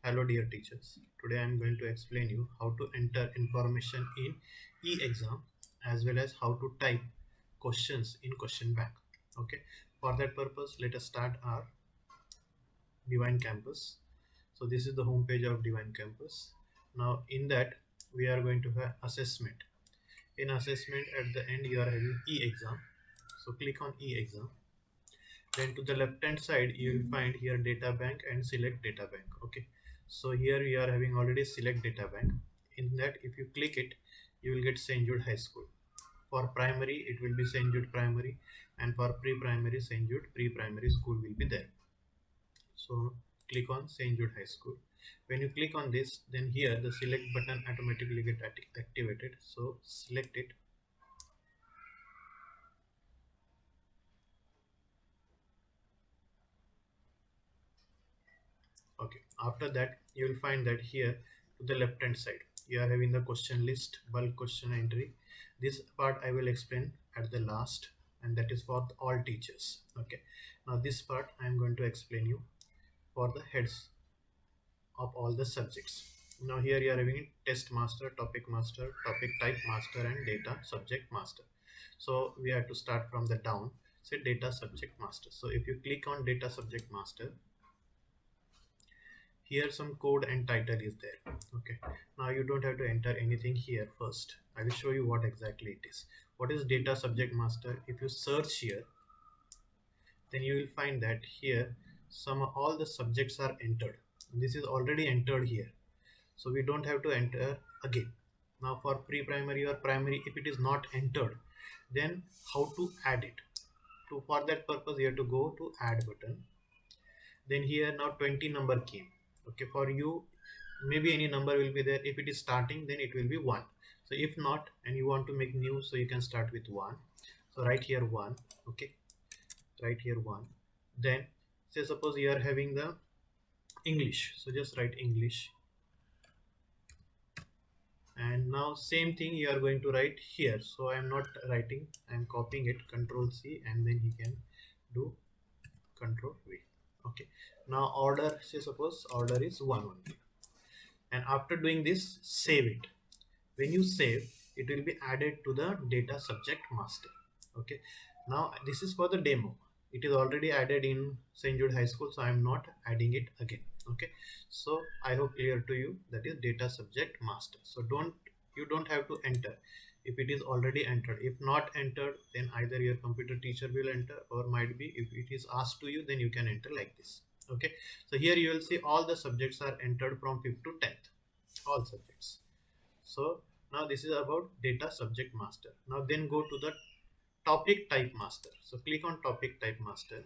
Hello dear teachers. Today I am going to explain you how to enter information in e-exam as well as how to type questions in question bank. Okay. For that purpose, let us start our Divine Campus. So this is the home page of Divine Campus. Now in that we are going to have assessment. In assessment at the end you are having e-exam. So click on e-exam. Then to the left hand side you will find here data bank and select data bank. Okay, so here you are having already select data bank. In that, if you click it, you will get St. Jude High School. For primary it will be St. Jude Primary, and for pre-primary St. Jude Pre-Primary School will be there. So click on St. Jude High School. When you click on this, then here the select button automatically get activated, so select it. Okay, after that you will find that here to the left hand side you are having the question list, bulk question entry. This part I will explain at the last, and that is for all teachers. Okay, now this part I am going to explain you for the heads of all the subjects. Now here you are having test master, topic master, topic type master, and data subject master. So we have to start from the down, say data subject master. So if you click on data subject master, here some code and title is there. Okay, now you don't have to enter anything here. First I will show you what exactly it is. What is data subject master? If you search here, then you will find that here some all the subjects are entered. This is already entered here, so we don't have to enter again. Now for pre-primary or primary, if it is not entered, then how to add it? To for that purpose you have to go to add button. Then here now 20 number came. Okay, for you maybe any number will be there. If it is starting, then it will be 1. So if not and you want to make new, so you can start with 1. So write here 1. Okay, write here 1. Then say suppose you are having the English, so just write English. And now same thing you are going to write here. So I am not writing, I am copying it, Control C, and then he can do Control V. Okay, now order, say suppose order is 1 only. And after doing this, save it. When you save, it will be added to the data subject master. Okay, now this is for the demo. It is already added in St. Jude High School, so I am not adding it again. Okay, so I hope clear to you, that is data subject master. So you don't have to enter if it is already entered. If not entered, then either your computer teacher will enter, or might be if it is asked to you, then you can enter like this. Okay, so here you will see all the subjects are entered from 5th to 10th, all subjects. So now this is about data subject master. Now then go to the topic type master. So click on topic type master.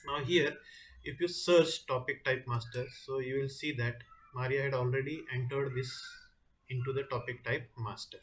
Now here if you search topic type master, so you will see that Maria had already entered this into the topic type master.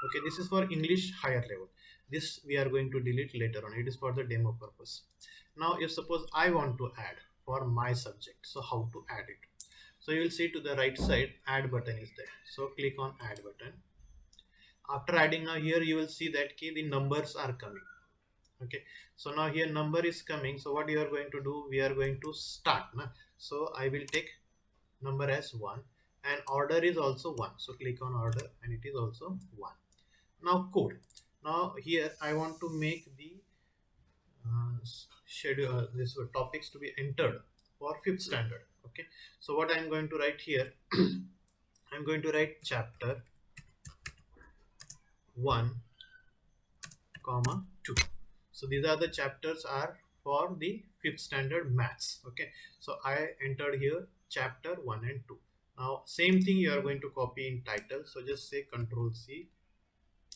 Okay, this is for English higher level. This we are going to delete later on. It is for the demo purpose. Now if suppose I want to add for my subject, so how to add it? So you will see to the right side add button is there. So click on add button. After adding, now here you will see that key the numbers are coming. Okay, so now here number is coming. So what you are going to do, we are going to start na? So I will take number as 1, and order is also 1. So click on order, and it is also 1. Now code. Now here I want to make the schedule this topics to be entered for 5th standard. Okay, so what I am going to write here, I am going to write chapter 1 comma 2. So these are the chapters are for the 5th standard maths. Okay, so I entered here chapter 1 and 2. Now same thing you are going to copy in title. So just say Control C,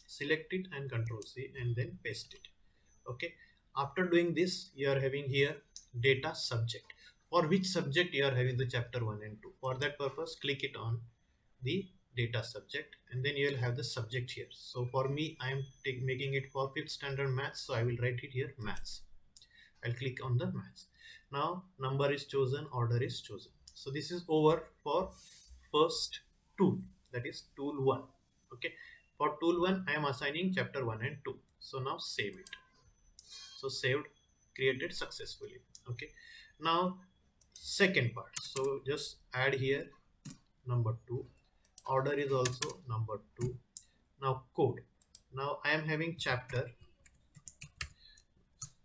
select it, and Control C, and then paste it. Okay, after doing this, you are having here data subject. For which subject you are having the chapter 1 and 2? For that purpose, click it on the data subject, and then you will have the subject here. So for me, I am making it for 5th standard maths, so I will write it here maths. I'll click on the maths. Now number is chosen, order is chosen. So this is over for first tool, that is tool 1. Okay, for tool 1 I am assigning chapter 1 and 2. So now save it. So saved, created successfully. Okay, now second part. So just add here number 2. Order is also number 2. Now code. Now I am having chapter,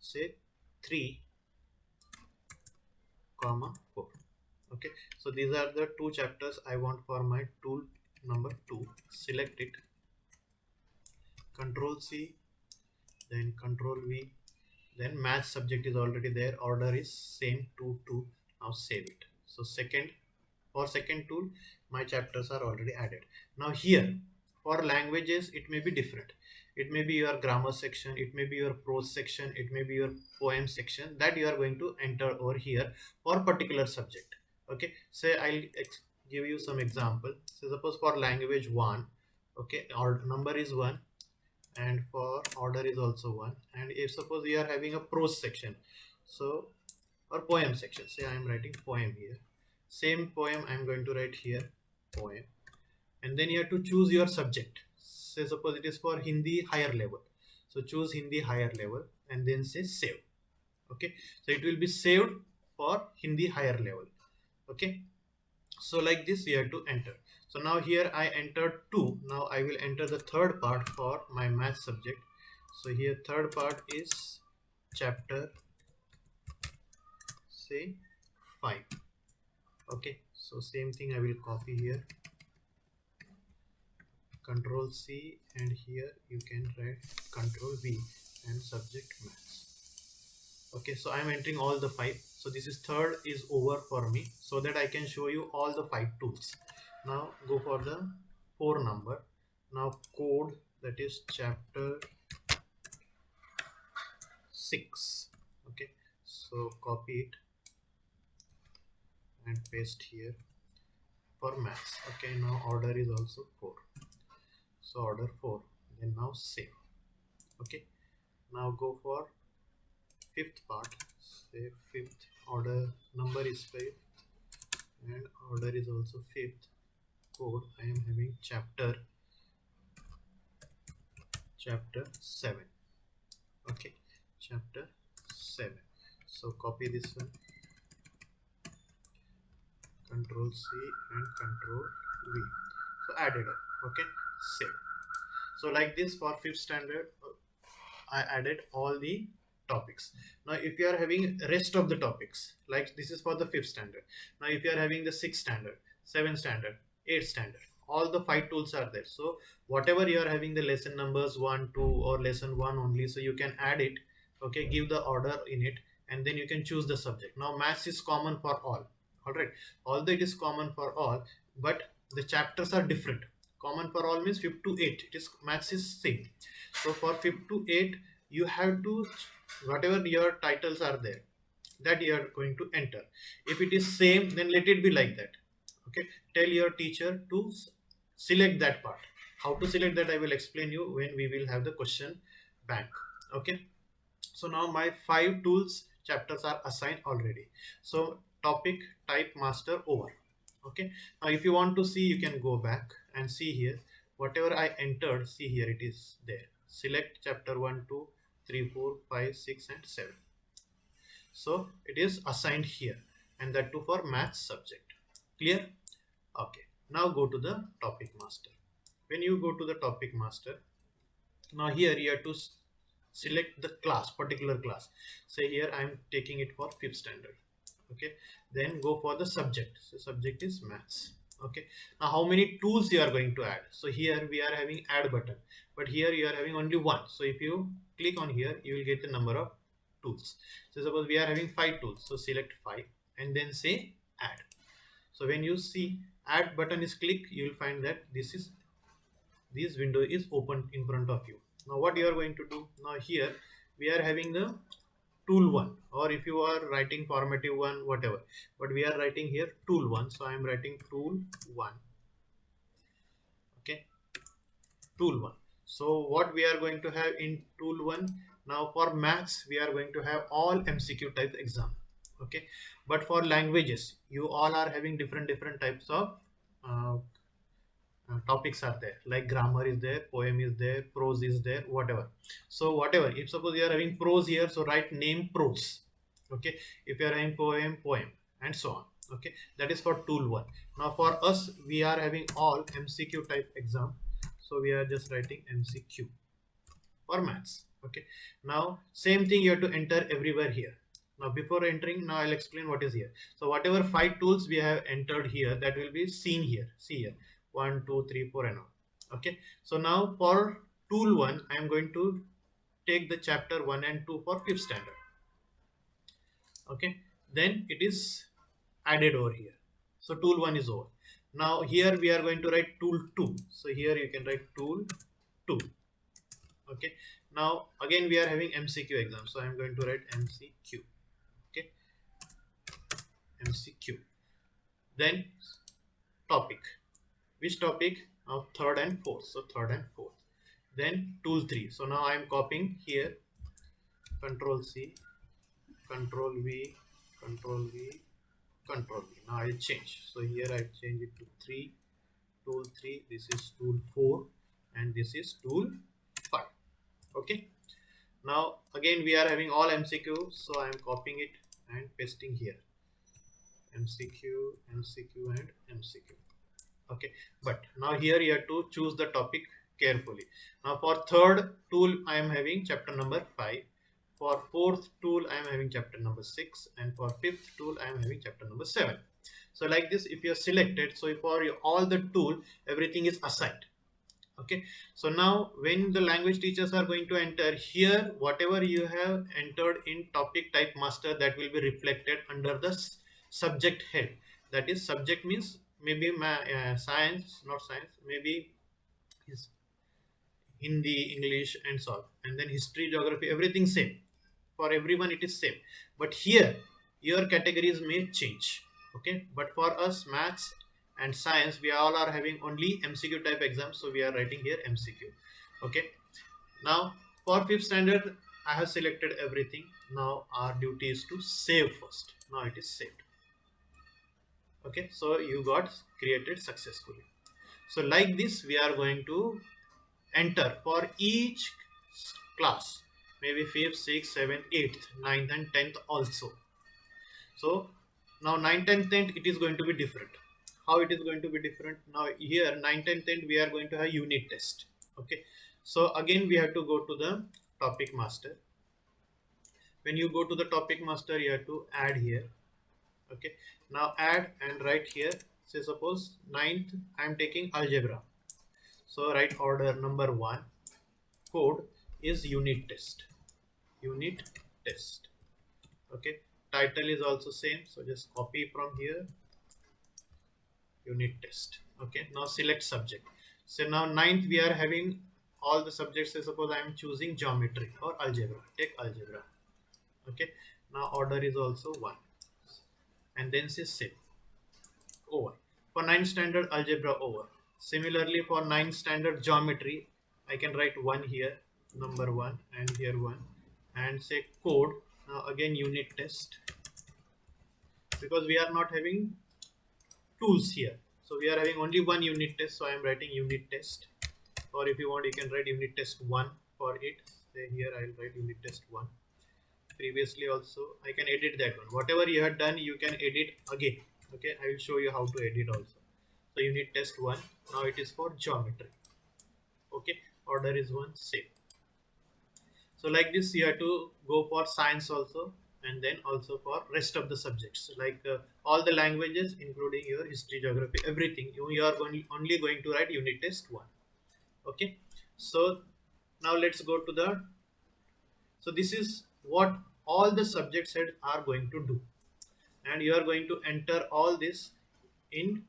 say 3 comma 4. Okay, so these are the two chapters I want for my tool number 2. Select it, control C, then control V, then match subject is already there, order is same 2 2. Now save it. So second, for second tool my chapters are already added. Now here for languages it may be different. It may be your grammar section, it may be your prose section, it may be your poem section that you are going to enter over here for particular subject. Okay, say I'll give you some example. So suppose for language 1, okay, or number is 1, and for order is also 1. And if suppose we are having a prose section, so or poem section, say I am writing poem here, same poem I am going to write here poem, and then you have to choose your subject. Say suppose it is for Hindi higher level, so choose Hindi higher level and then say save. Okay, so it will be saved for Hindi higher level. Okay, so like this you have to enter. So now here I entered 2. Now I will enter the third part for my math subject. So here third part is chapter, say 5. Okay, so same thing I will copy here, control C, and here you can write control V and subject maths. Okay, so I'm entering all the 5. So this is third is over for me, so that I can show you all the 5 tools. Now go for the 4 number. Now code, that is chapter 6. Okay, so copy it and paste here for maths. Okay, now order is also 4, so order 4, then now save. Okay, now go for fifth part. Say fifth, order number is 5 and order is also 5th. Code I am having chapter 7. Okay, chapter 7. So copy this one, control C and control V. So added up. Okay, save. So like this for 5th standard I added all the topics. Now if you are having rest of the topics, like this is for the 5th standard. Now if you are having the 6th standard, 7th standard, 8th standard, all the 5 tools are there. So whatever you are having the lesson numbers 1 2 or lesson 1 only, so you can add it. Okay, give the order in it and then you can choose the subject. Now maths is common for all right, although it is common for all, but the chapters are different. Common for all means 5 to 8, it is maths is same. So for 5 to 8 you have to, whatever your titles are there, that you are going to enter. If it is same, then let it be like that. Okay, tell your teacher to select that part. How to select that I will explain you when we will have the question bank. Okay, so now my 5 tools chapters are assigned already. So topic type master over. Okay, now if you want to see, you can go back and see here whatever I entered. See here, it is there. Select chapter 1 2 3 4 5 6 and 7. So it is assigned here, and that too for maths subject. Clear? Okay, now go to the topic master. When you go to the topic master, now here you have to select the class, particular class. Say here I am taking it for 5th standard. Okay, then go for the subject. So subject is maths. Okay, now how many tools you are going to add? So here we are having add button, but here you are having only one. So if you click on here, you will get the number of tools. So suppose we are having 5 tools, so select 5 and then say add. So when you see add button is click, you will find that this window is open in front of you. Now what you are going to do, now here we are having the tool 1, or if you are writing formative 1, whatever, but we are writing here tool 1. So I am writing tool 1. Okay, tool 1. So what we are going to have in tool 1, now for maths we are going to have all MCQ type exam. Okay, but for languages you all are having different types of uh, topics are there, like grammar is there, poem is there, prose is there, whatever. So whatever, if suppose you are having prose here, so write name prose. Okay, if you are having poem, and so on. Okay, that is for tool 1. Now for us, we are having all MCQ type exam, so we are just writing MCQ for maths. Okay, now same thing you have to enter everywhere here. Now before entering, now I'll explain what is here. So whatever 5 tools we have entered here, that will be seen here. See here, 1 2 3 4 and all. Okay, so now for tool 1, I am going to take the chapter 1 and 2 for 5th standard. Okay, then it is added over here. So tool 1 is over. Now here we are going to write tool 2. So here you can write tool 2. Okay, now again we are having MCQ exam, so I am going to write MCQ. Okay, MCQ. Then topic, which topic? Now third and fourth, so third and fourth. Then tool 3, so now I am copying here, control C, control V, control V, control V. Now I change, so here I change it to 3, tool 3, this is tool 4, and this is tool 5. Okay, now again we are having all MCQ, so I am copying it and pasting here, MCQ, MCQ and MCQ. Okay, but now here you have to choose the topic carefully. Now for third tool I am having chapter number 5, for fourth tool I am having chapter number 6, and for fifth tool I am having chapter number 7. So like this, if you are selected, so for all the tool, everything is assigned. Okay, so now when the language teachers are going to enter here, whatever you have entered in topic type master, that will be reflected under the subject head. That is, subject means maybe science, not science, maybe is Hindi, English and so on, and then history, geography, everything same. For everyone it is same, but here your categories may change. Okay, but for us maths and science, we all are having only MCQ type exams, so we are writing here MCQ. Okay, now for 5th standard I have selected everything. Now our duty is to save first. Now it is saved. Okay, so you got created successfully. So like this we are going to enter for each class, maybe 5th, 6th, 7th, 8th, 9th and 10th also. So now 9th and 10th it is going to be different. How it is going to be different? Now here 9th and 10th we are going to have unit test. Okay, so again we have to go to the topic master. When you go to the topic master, you have to add here. Okay, now add and write here, say suppose 9th I am taking algebra, so write order number 1, code is unit test, unit test. Okay, title is also same, so just copy from here, unit test. Okay, now select subject. So now 9th we are having all the subjects. Say suppose I am choosing geometry or algebra, take algebra. Okay, now order is also 1, and then say save, over. For 9th standard algebra, over. Similarly for 9th standard geometry, I can write 1 here, number 1, and here 1, and say code. Now again unit test, because we are not having tools here, so we are having only one unit test, so I am writing unit test. Or if you want, you can write unit test 1 for it. Say here I will write unit test 1. Previously also I can edit that one. Whatever you have done, you can edit again. Okay, I will show you how to edit also. So unit test 1, now it is for geometry. Okay, order is 1, save. So like this you have to go for science also, and then also for rest of the subjects, like all the languages including your history, geography, everything. You are only going to write unit test 1. Okay, so now let's go to the, so this is what all the subjects head are going to do, and you are going to enter all this in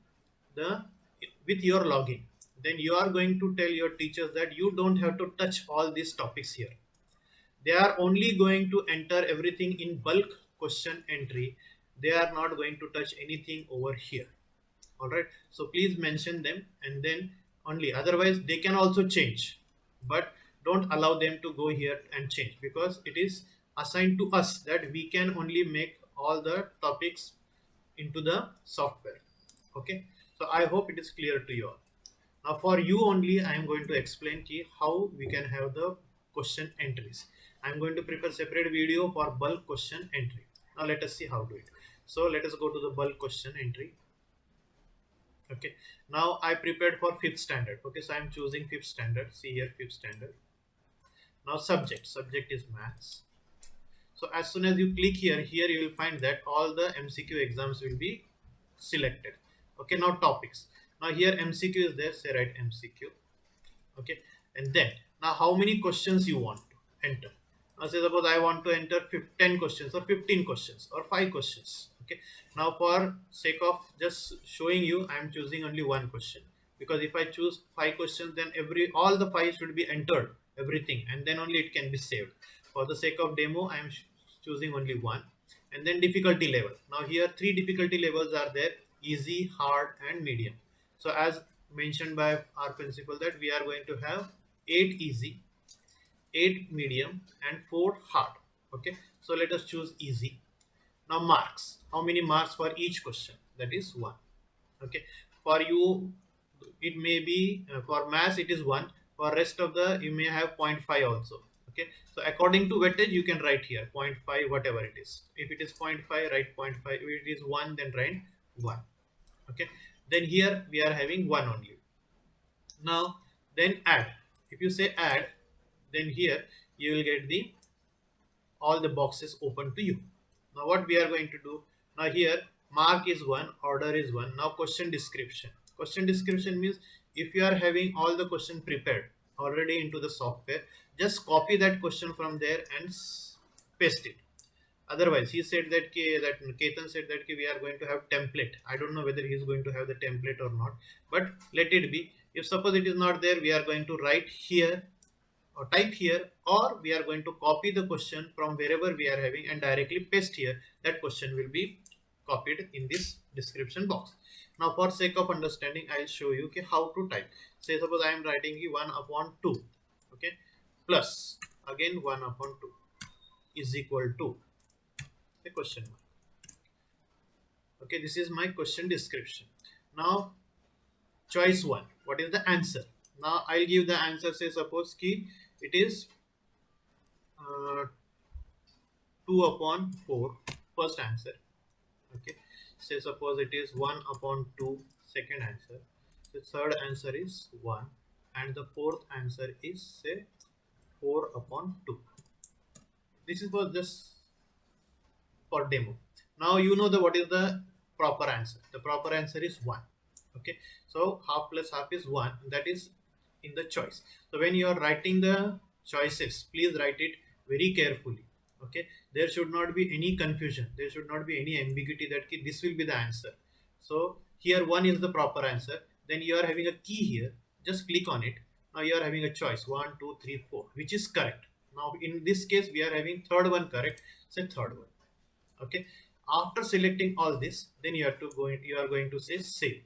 the with your login. Then you are going to tell your teachers that you don't have to touch all these topics here. They are only going to enter everything in bulk question entry. They are not going to touch anything over here. All right, so please mention them, and then only, otherwise they can also change, but don't allow them to go here and change, because it is assigned to us that we can only make all the topics into the software. Okay, so I hope it is clear to you all. Now for you only I am going to explain how we can have the question entries. I am going to prepare separate video for bulk question entry. Now let us see how to do it. So let us go to the bulk question entry. Okay, now I prepared for fifth standard. Okay, so I'm choosing fifth standard. See here, fifth standard. Now subject is maths. So as soon as you click here, you will find that all the MCQ exams will be selected. Okay, now topics. Now here MCQ is there, say write MCQ. Okay, and then now how many questions you want to enter. Now say suppose I want to enter 10 questions or 15 questions or 5 questions. Okay, now for sake of just showing you, I am choosing only one question, because if I choose 5 questions, then all the 5 should be entered, everything, and then only it can be saved. For the sake of demo, I am choosing only one. And then difficulty level. Now here 3 difficulty levels are there: easy, hard and medium. So as mentioned by our principal, that we are going to have 8 easy, 8 medium and 4 hard. Okay, so let us choose easy. Now marks, how many marks for each question? That is 1. Okay, for you it may be for maths it is 1, for rest of the you may have 0.5 also. Okay, so according to weightage you can write here 0.5, whatever it is. If it is 0.5, write 0.5. If it is 1, then write 1. Okay, then here we are having 1 only. Now then add, if you say add, then here you will get the all the boxes open to you. Now what we are going to do, now here mark is 1, order is 1. Now question description. Question description means if you are having all the question prepared already into the software, just copy that question from there and paste it. Otherwise he said that Ketan said that we are going to have template. I don't know whether he is going to have the template or not, but let it be. If suppose it is not there, we are going to write here or type here, or we are going to copy the question from wherever we are having and directly paste here. That question will be copied in this description box. Now for sake of understanding, I'll show you how to type. Say suppose I am writing 1 upon 2, okay, plus again 1 upon 2 is equal to a question mark. Okay, this is my question description. Now choice 1, what is the answer? Now I'll give the answer. Say suppose key it is 2 upon 4, first answer. Okay, say suppose it is 1 upon 2, second answer. The third answer is 1, and the fourth answer is say 4 upon 2. This is for just for demo. Now you know what is the proper answer. The proper answer is 1. Okay, so half plus half is 1, that is in the choice. So when you are writing the choices, please write it very carefully. Okay, there should not be any confusion, there should not be any ambiguity that this will be the answer. So here 1 is the proper answer. Then you are having a key here, just click on it. Now you are having a choice 1 2 3 4, which is correct. Now in this case we are having third one correct, say third one. Okay, after selecting all this, then you are going to say save.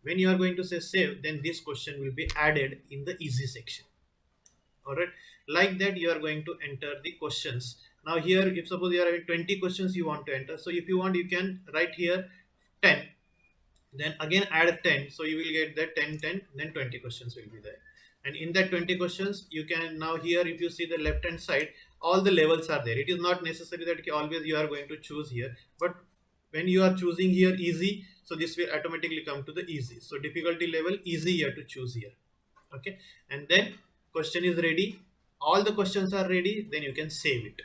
When you are going to say save, then this question will be added in the easy section. All right, like that you are going to enter the questions. Now here if suppose you are having 20 questions you want to enter, so if you want you can write here 10, then again add 10, so you will get that 10 10, then 20 questions will be there. And in that 20 questions you can, now here if you see the left hand side, all the levels are there. It is not necessary that always you are going to choose here, but when you are choosing here easy, so this will automatically come to the easy. So difficulty level easy you have to choose here. Okay, and then question is ready, all the questions are ready, then you can save it.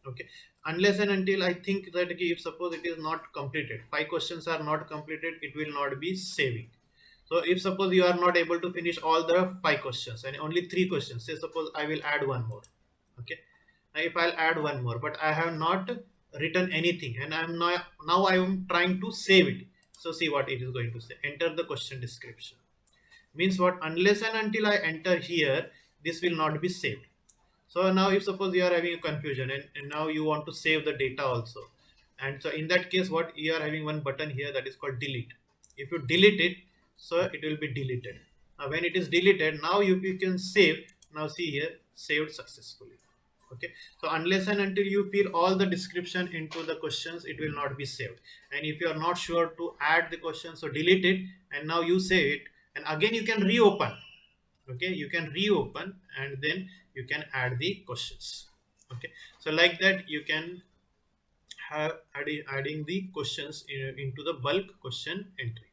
Okay, unless and until I think that if suppose it is not completed, 5 questions are not completed, it will not be saving. So if suppose you are not able to finish all the 5 questions and only 3 questions, say suppose I will add one more. Okay, now if I'll add one more, but I have not written anything and I'm not, now I am trying to save it. So see what it is going to say, enter the question description. Means what, unless and until I enter here, this will not be saved. So now if suppose you are having a confusion and now you want to save the data also, and so in that case what you are having one button here that is called delete. If you delete it, so it will be deleted. Now when it is deleted, now you can save. Now see here, saved successfully. Okay, so unless and until you fill all the description into the questions, it will not be saved. And if you are not sure to add the question, so delete it and now you save it, and again you can reopen. Okay, you can reopen and then you can add the questions. Okay, so like that you can adding the questions into the bulk question entry.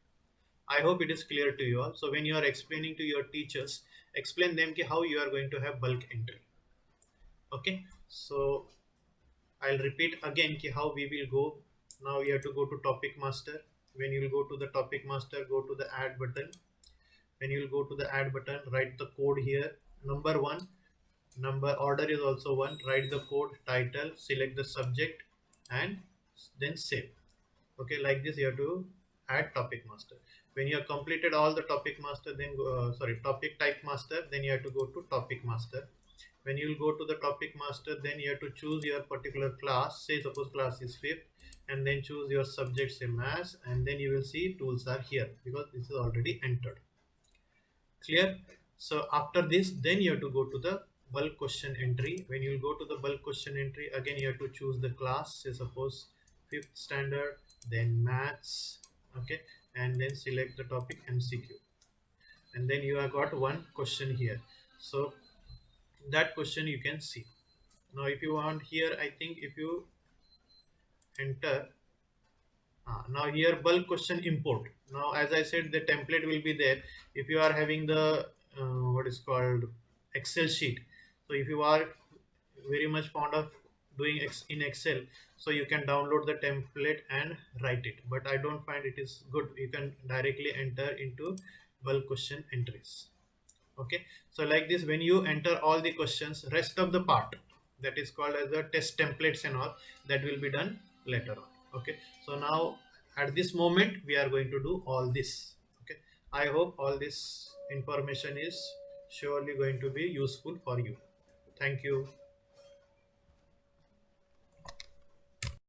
I hope it is clear to you all. So when you are explaining to your teachers, explain them ki how you are going to have bulk entry. Okay, so I'll repeat again ki how we will go. Now you have to go to topic master. When you will go to the topic master, go to the add button. When you will go to the add button, write the code here. Number one, number order is also one. Write the code, title, select the subject, and then save. Okay, like this you have to add topic master. When you have completed all the topic master, then sorry, topic type master, then you have to go to topic master. When you will go to the topic master, then you have to choose your particular class. Say suppose class is fifth, and then choose your subject, say maths, and then you will see tools are here because this is already entered. Clear? So after this, then you have to go to the bulk question entry. When you go to the bulk question entry, again you have to choose the class. Say suppose fifth standard, then maths, okay, and then select the topic MCQ, and then you have got one question here. So that question you can see. Now if you want here, I think if you enter, now here bulk question import. Now as I said, the template will be there. If you are having the what is called Excel sheet, so if you are very much fond of doing in Excel, so you can download the template and write it, but I don't find it is good. You can directly enter into bulk question entries. Okay, so like this, when you enter all the questions, rest of the part that is called as the test templates and all, that will be done later on. Okay, so now at this moment we are going to do all this. Okay, I hope all this information is surely going to be useful for you. Thank you.